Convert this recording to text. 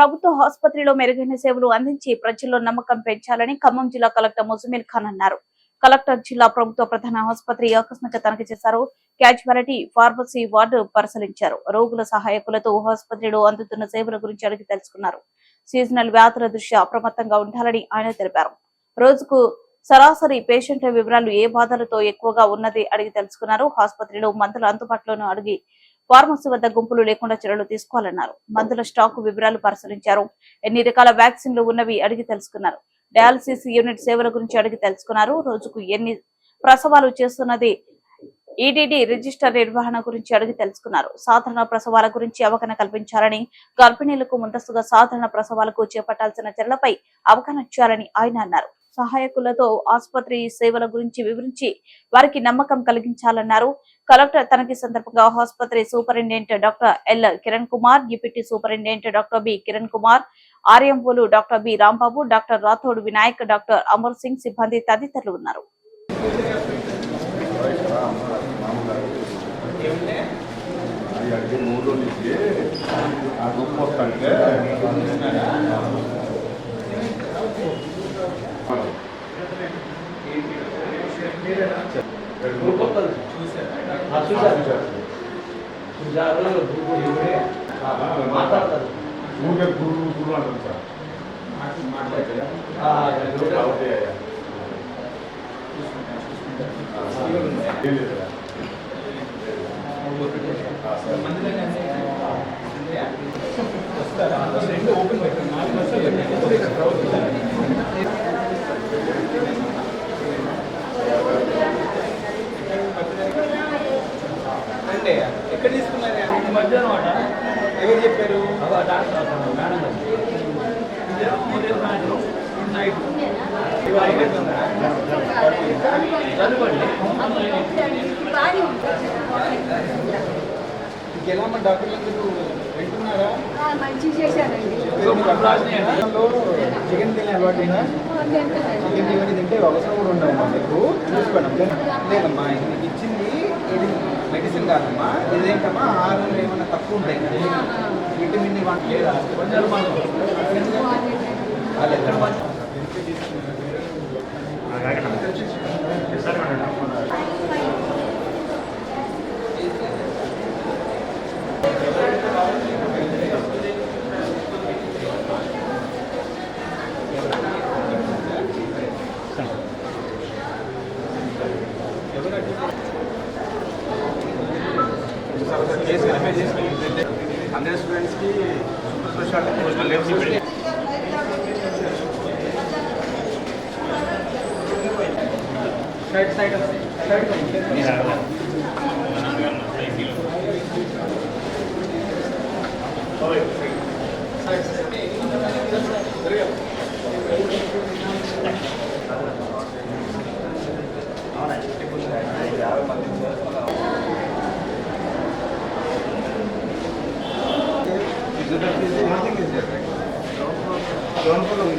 ప్రభుత్వ ఆసుపత్రిలో మెరుగైన సేవలు అందించి ప్రజల్లో నమ్మకం పెంచాలని ఖమ్మం జిల్లా కలెక్టర్ ముజమిల్ ఖాన్ అన్నారు. కలెక్టర్ జిల్లా ప్రభుత్వ ప్రధాన ఆసుపత్రి ఆకస్మిక తనిఖీ చేశారు. క్యాజువాలిటీ ఫార్మసీ వార్డు పరిశీలించారు. రోగుల సహాయకులతో ఆసుపత్రిలో అందుతున్న సేవల గురించి అడిగి తెలుసుకున్నారు. సీజనల్ వ్యాధుల దృష్ట్యా అప్రమత్తంగా ఉండాలని ఆయన తెలిపారు. రోజుకు సరాసరి పేషెంట్ల వివరాలు ఏ బాధలతో ఎక్కువగా ఉన్నది అడిగి తెలుసుకున్నారు. ఆసుపత్రిలో మందుల అందుబాటులోనూ అడిగి ఫార్మసీ వద్ద గుంపులు లేకుండా చర్యలు తీసుకోవాలన్నారు. మందుల స్టాక్ వివరాలు పరిశీలించారు. ఎన్ని రకాల వ్యాక్సిన్లు ఉన్నవి అడిగి తెలుసుకున్నారు. డయాలసిస్ యూనిట్ సేవల గురించి అడిగి తెలుసుకున్నారు. రోజుకు ఎన్ని ప్రసవాలు చేస్తున్నది ఈడీడీ రిజిస్టర్ నిర్వహణ గురించి అడిగి తెలుసుకున్నారు. సాధారణ ప్రసవాల గురించి అవగాహన కల్పించాలని, గర్భిణీలకు ముందస్తుగా సాధారణ ప్రసవాలకు చేపట్టాల్సిన చర్యలపై అవగాహన ఇచ్చారని ఆయన అన్నారు. సహాయకులతో ఆసుపత్రి సేవల గురించి వివరించి వారికి నమ్మకం కలిగించాలన్నారు. కలెక్టర్ తనిఖీ సందర్భంగా ఆసుపత్రి superintendent doctor L Kiran Kumar, deputy superintendent doctor B Kiran Kumar, ఆర్ఎంఓలు doctor B Rambabu, doctor Rathod Vinayak, doctor Amar Singh సిబ్బంది తదితరులు ఉన్నారు. ఎక్కడ తీసుకున్నారు? మధ్యాహ్నం ఎవరు చెప్పారు? ఎలా మన డాక్టర్లందరూ వింటున్నారా? చికెన్ తినే అలవాటైనా చికెన్ ఇవన్నీ తింటే అవసరం కూడా ఉండవమ్మా మీకు చూసుకోండి. లేదమ్మా మీకు ఇచ్చింది ఇది మెడిసిన్ కాదమ్మా, ఇదేంటమ్మా ఆహారం ఏమన్నా తక్కువ ఉంటాయి విటమిన్ లేదా అందరి స్టూడెంట్స్కి super speciality side Don't follow me.